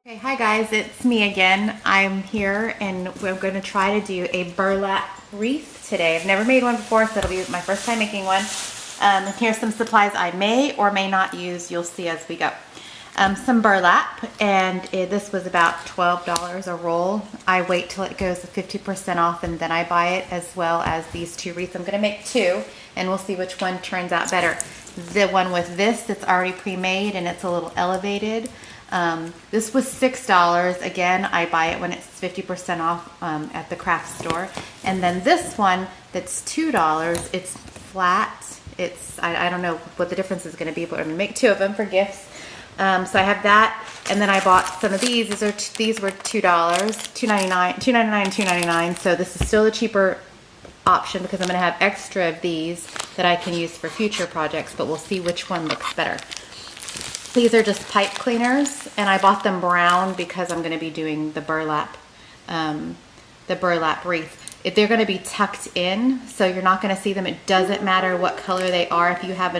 Okay, hi guys, it's me again. I'm here and we're going to try to do a burlap wreath today. I've never made one before, so it'll be my first time making one. Here's some supplies I may or may not use. You'll see as we go. Some burlap, and this was about $12 a roll. I wait till it goes 50% off and then I buy it, as well as these two wreaths. I'm going to make two and we'll see which one turns out better. The one with this that's already pre-made and it's a little elevated. This was $6. Again, I buy it when it's 50% off at the craft store. And then this one that's $2. It's flat. I don't know what the difference is going to be, but I'm going to make two of them for gifts. So I have that, and then I bought some of these. These were $2, $2.99, $2.99. So this is still a cheaper option because I'm going to have extra of these that I can use for future projects, but we'll see which one looks better. These are just pipe cleaners, and I bought them brown because I'm going to be doing the burlap wreath. They're going to be tucked in, so you're not going to see them. It doesn't matter what color they are. If you have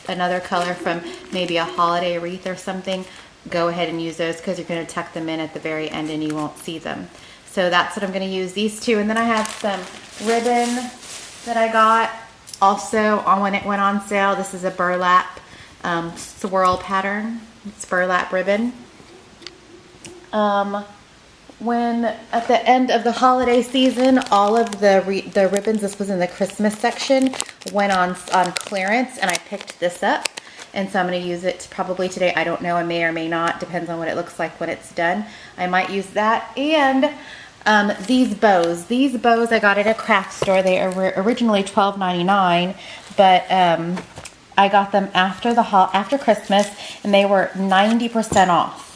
another color from maybe a holiday wreath or something, go ahead and use those because you're going to tuck them in at the very end and you won't see them. So that's what I'm going to use, these two. And then I have some ribbon that I got also when it went on sale. This is a burlap swirl pattern. It's burlap ribbon. When at the end of the holiday season, all of the ribbons, this was in the Christmas section, went on clearance, and I picked this up, and so I'm going to use it probably today. I don't know, I may or may not, depends on what it looks like when it's done. I might use that. And these bows I got at a craft store. They are originally $12.99, but I got them after Christmas, and they were 90% off.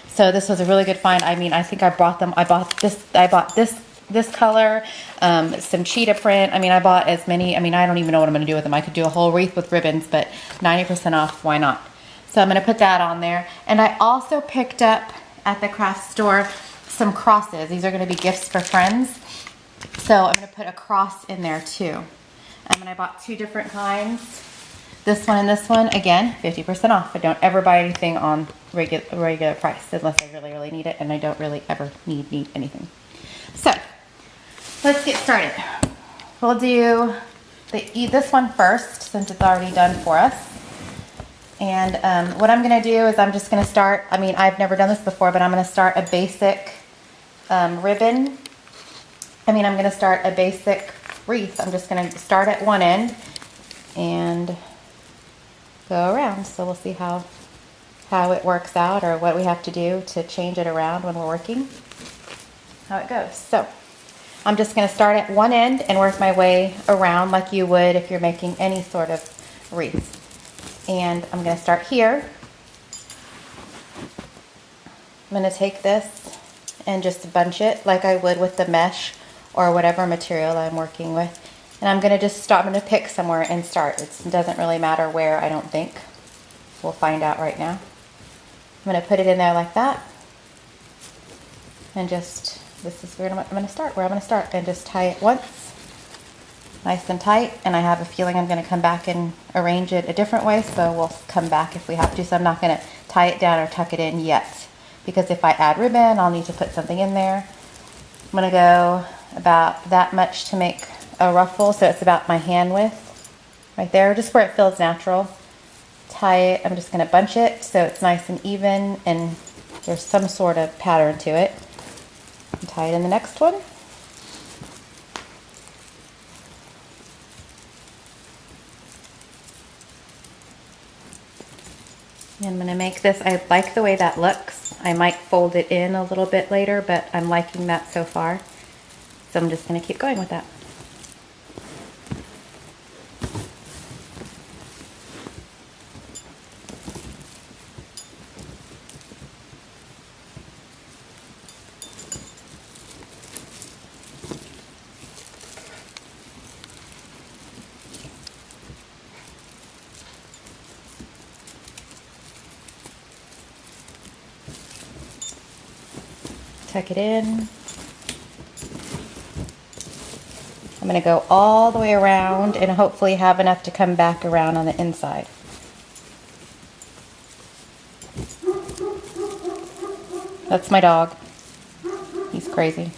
So this was a really good find. I mean, I think I bought this color, some cheetah print. I mean, I bought as many. I mean, I don't even know what I'm going to do with them. I could do a whole wreath with ribbons, but 90% off, why not? So I'm going to put that on there. And I also picked up at the craft store some crosses. These are going to be gifts for friends. So I'm going to put a cross in there too. And I bought two different kinds. This one and this one, again, 50% off. I don't ever buy anything on regular price unless I really, really need it, and I don't really ever need anything. So, let's get started. We'll do this one first since it's already done for us. And what I'm going to do is I'm just going to start, I mean, I've never done this before, but I'm going to start a basic ribbon. I'm going to start a basic wreath. I'm just going to start at one end and go around. So we'll see how it works out, or what we have to do to change it around when we're working, how it goes. So I'm just going to start at one end and work my way around like you would if you're making any sort of wreath. And I'm going to start here. I'm going to take this and just bunch it like I would with the mesh or whatever material I'm working with. And I'm going to just stop. I'm going to pick somewhere and start. It doesn't really matter where, I don't think. We'll find out right now. I'm going to put it in there like that. And just, this is where I'm going to start. And just tie it once. Nice and tight. And I have a feeling I'm going to come back and arrange it a different way. So we'll come back if we have to. So I'm not going to tie it down or tuck it in yet. Because if I add ribbon, I'll need to put something in there. I'm going to go about that much to make a ruffle, so it's about my hand width right there, just where it feels natural. Tie it. I'm just going to bunch it so it's nice and even and there's some sort of pattern to it. And tie it in the next one. And I'm going to make this. I like the way that looks. I might fold it in a little bit later, but I'm liking that so far. So I'm just going to keep going with that. Tuck it in. I'm going to go all the way around and hopefully have enough to come back around on the inside. That's my dog. He's crazy.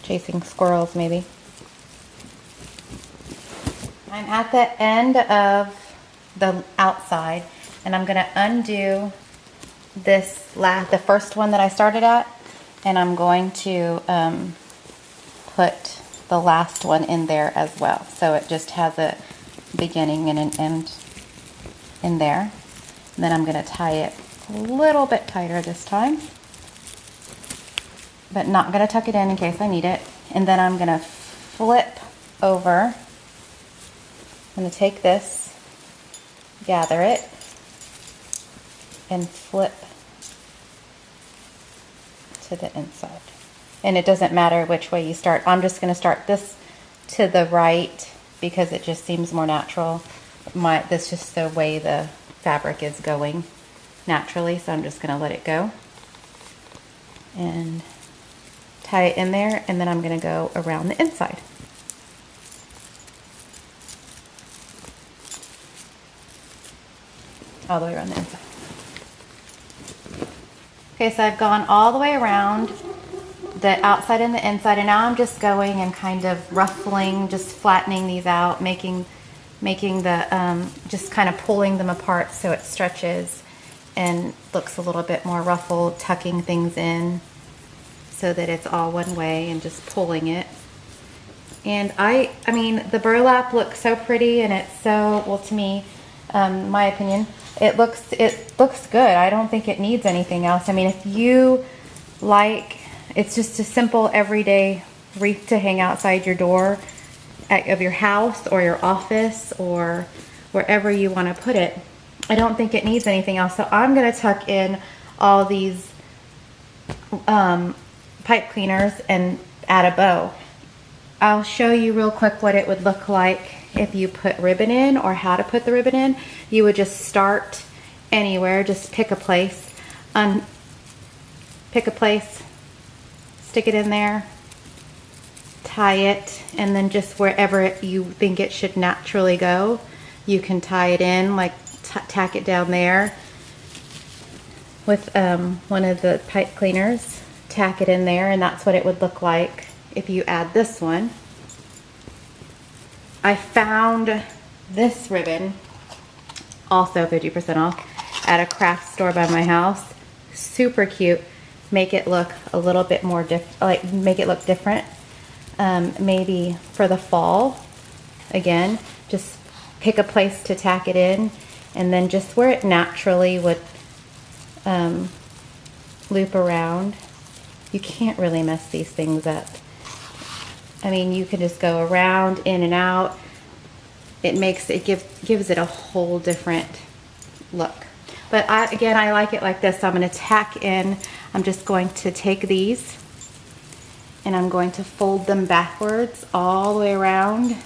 Chasing squirrels, maybe. I'm at the end of the outside, and I'm gonna undo this the first one that I started at, and I'm going to put the last one in there as well. So it just has a beginning and an end in there. And then I'm gonna tie it a little bit tighter this time, but not gonna tuck it in case I need it. And then I'm gonna flip over. I'm gonna take this, gather it, and flip to the inside. And it doesn't matter which way you start. I'm just gonna start this to the right because it just seems more natural. That's just the way the fabric is going naturally, so I'm just gonna let it go and tie it in there, and then I'm gonna go around the inside. All the way around the inside. Okay, so I've gone all the way around the outside and the inside, and now I'm just going and kind of ruffling, just flattening these out, making the, just kind of pulling them apart so it stretches and looks a little bit more ruffled, tucking things in so that it's all one way and just pulling it. And I mean, the burlap looks so pretty, and it's so, well, to me, my opinion, it looks good. I don't think it needs anything else. I mean, if you like, it's just a simple everyday wreath to hang outside your door of your house or your office or wherever you want to put it. I don't think it needs anything else. So I'm going to tuck in all these pipe cleaners and add a bow. I'll show you real quick what it would look like if you put ribbon in, or how to put the ribbon in. You would just start anywhere, just pick a place, stick it in there, tie it, and then just wherever you think it should naturally go, you can tie it in, like tack it down there with one of the pipe cleaners, tack it in there, and that's what it would look like if you add this one. I found this ribbon, also 50% off, at a craft store by my house. Super cute. Make it look a little bit more make it look different. Maybe for the fall, again, just pick a place to tack it in, and then just where it naturally would loop around. You can't really mess these things up. I mean, you can just go around, in and out. It gives it a whole different look. But again, I like it like this. So I'm going to tack in. I'm just going to take these and I'm going to fold them backwards all the way around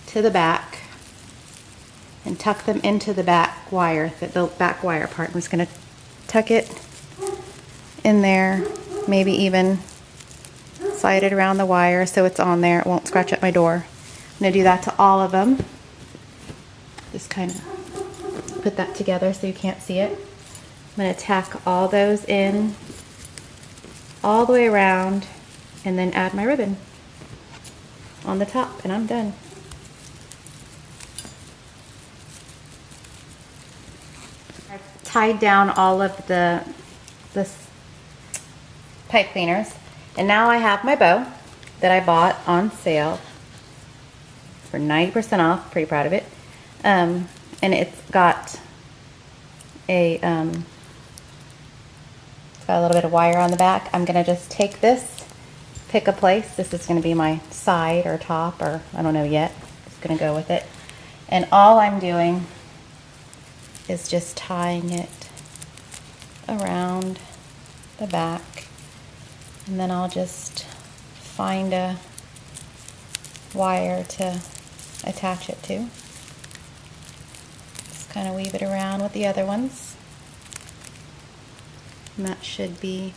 to the back and tuck them into the back wire, the back wire part. I'm just going to tuck it in there, maybe even slide it around the wire so it's on there. It won't scratch up my door. I'm going to do that to all of them. Just kind of put that together so you can't see it. I'm going to tack all those in all the way around and then add my ribbon on the top, and I'm done. I've tied down all of the pipe cleaners, and now I have my bow that I bought on sale for 90% off. Pretty proud of it. And it's got it's got a little bit of wire on the back. I'm gonna just take this, pick a place. This is gonna be my side or top, or I don't know yet. Just gonna go with it. And all I'm doing is just tying it around the back. And then I'll just find a wire to attach it to. Just kind of weave it around with the other ones. And that should be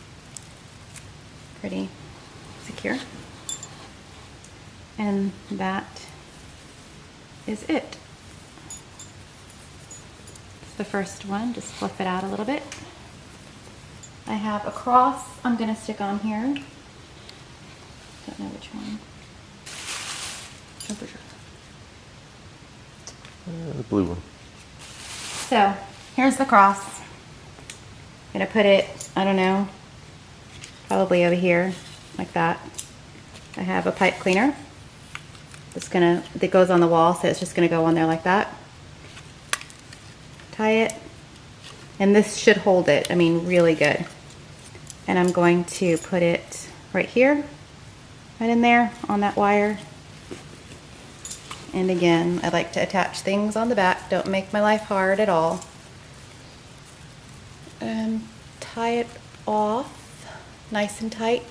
pretty secure. And that is it. It's the first one, just fluff it out a little bit. I have a cross I'm gonna stick on here. Don't know which one. The blue one. So here's the cross. I'm gonna put it, I don't know, probably over here, like that. I have a pipe cleaner. That goes on the wall, so it's just gonna go on there like that. Tie it, and this should hold it, I mean, really good. And I'm going to put it right here, right in there on that wire. And again, I like to attach things on the back, don't make my life hard at all. And tie it off nice and tight,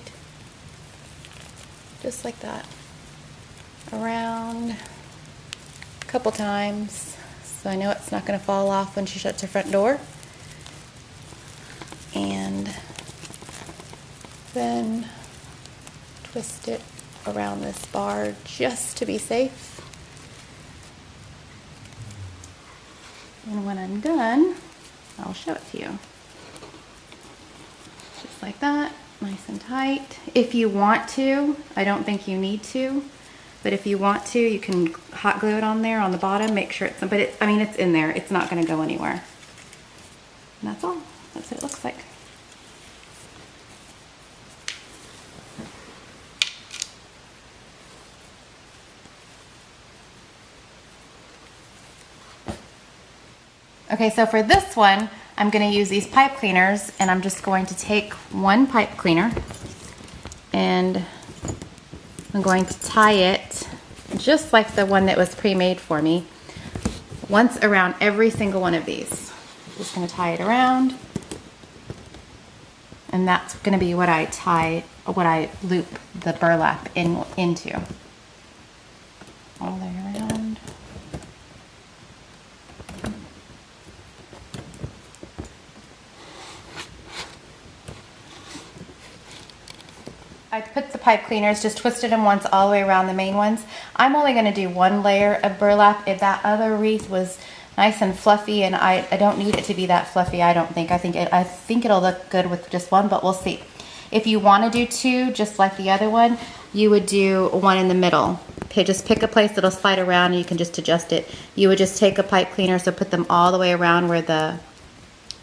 just like that, around a couple times, so I know it's not going to fall off when she shuts her front door. And then twist it around this bar just to be safe. And when I'm done, I'll show it to you. Just like that, nice and tight. If you want to, I don't think you need to, but if you want to, you can hot glue it on there on the bottom, make sure it's, I mean, it's in there. It's not gonna go anywhere. And that's all. That's what it looks like. Okay, so for this one, I'm going to use these pipe cleaners, and I'm just going to take one pipe cleaner and I'm going to tie it just like the one that was pre-made for me, once around every single one of these. Just going to tie it around, and that's going to be what I loop the burlap into. All the way around. I put the pipe cleaners, just twisted them once all the way around the main ones. I'm only going to do one layer of burlap. If that other wreath was nice and fluffy, and I don't need it to be that fluffy, I don't think. I think it'll look good with just one, but we'll see. If you want to do two, just like the other one, you would do one in the middle. Okay, just pick a place that'll slide around and you can just adjust it. You would just take a pipe cleaner, so put them all the way around where the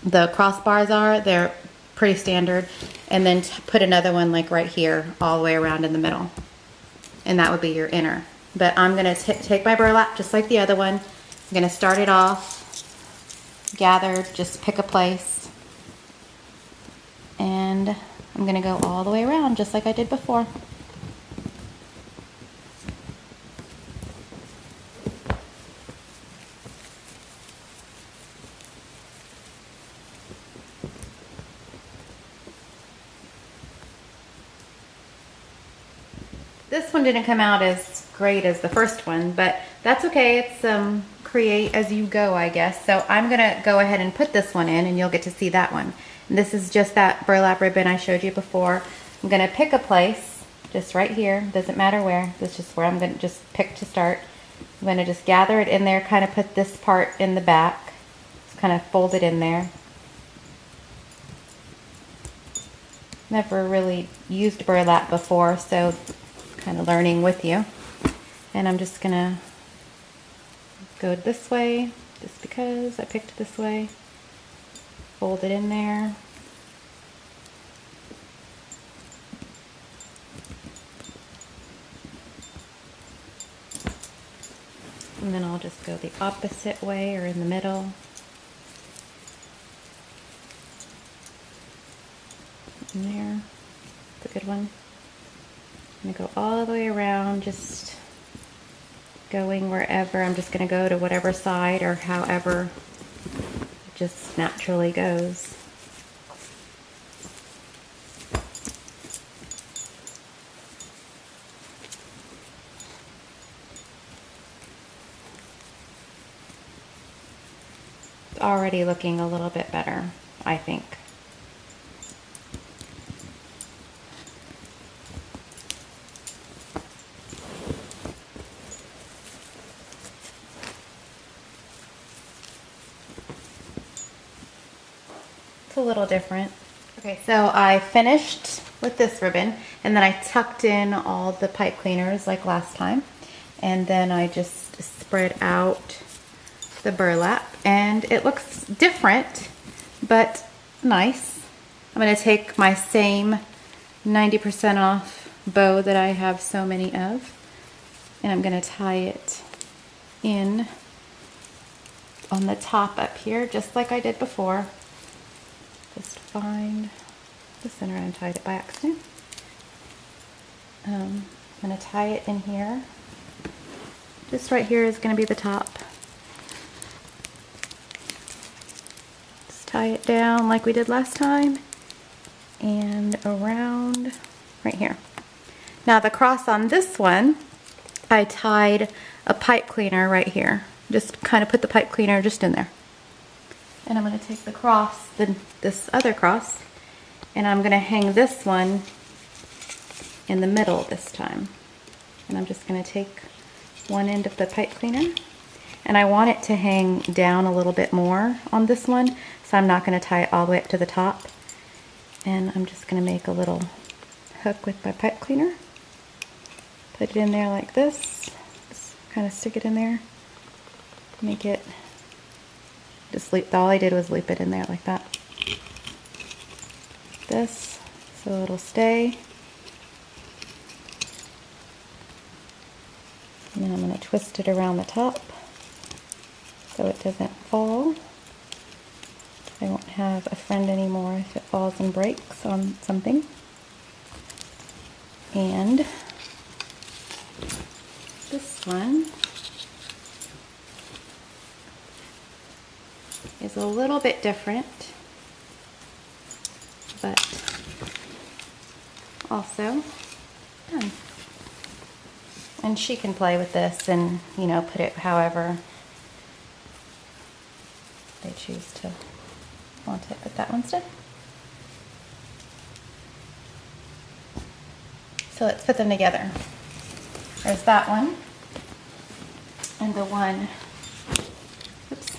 crossbars are. They're pretty standard. And then put another one like right here, all the way around in the middle. And that would be your inner. But I'm gonna take my burlap just like the other one. I'm gonna start it off, gathered, just pick a place. And I'm gonna go all the way around just like I did before. This one didn't come out as great as the first one, but that's okay. It's create as you go, I guess. So I'm gonna go ahead and put this one in, and you'll get to see that one. And this is just that burlap ribbon I showed you before. I'm gonna pick a place, just right here. Doesn't matter where. This is just where I'm gonna just pick to start. I'm gonna just gather it in there, kind of put this part in the back. Just kind of fold it in there. Never really used burlap before, so kind of learning with you. And I'm just gonna go this way just because I picked this way. Fold it in there. And then I'll just go the opposite way or in the middle. In there. It's a good one. I'm going to go all the way around, just going wherever. I'm just going to go to whatever side or however it just naturally goes. It's already looking a little bit better, I think. a little different. Okay, so I finished with this ribbon, and then I tucked in all the pipe cleaners like last time, and then I just spread out the burlap, and it looks different but nice. I'm going to take my same 90% off bow that I have so many of, and I'm going to tie it in on the top up here just like I did before. Just find the center, and tied it by accident. I'm going to tie it in here. Just right here is going to be the top. Just tie it down like we did last time and around right here. Now the cross on this one, I tied a pipe cleaner right here. Just kind of put the pipe cleaner just in there. And I'm going to take the cross, this other cross, and I'm going to hang this one in the middle this time. And I'm just going to take one end of the pipe cleaner, and I want it to hang down a little bit more on this one, so I'm not going to tie it all the way up to the top. And I'm just going to make a little hook with my pipe cleaner. Put it in there like this. Just kind of stick it in there. Make it just loop. All I did was loop it in there like that. This, so it'll stay. And then I'm going to twist it around the top so it doesn't fall. I won't have a friend anymore if it falls and breaks on something. And this one is a little bit different, but also done. And she can play with this and, you know, put it however they choose to want it, but that one's done. So let's put them together. There's that one, and the one, oops,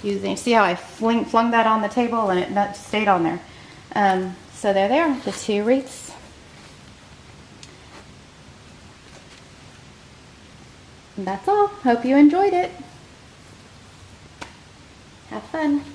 using, see how I flung that on the table and it stayed on there. So there they are, the two wreaths. And that's all. Hope you enjoyed it. Have fun.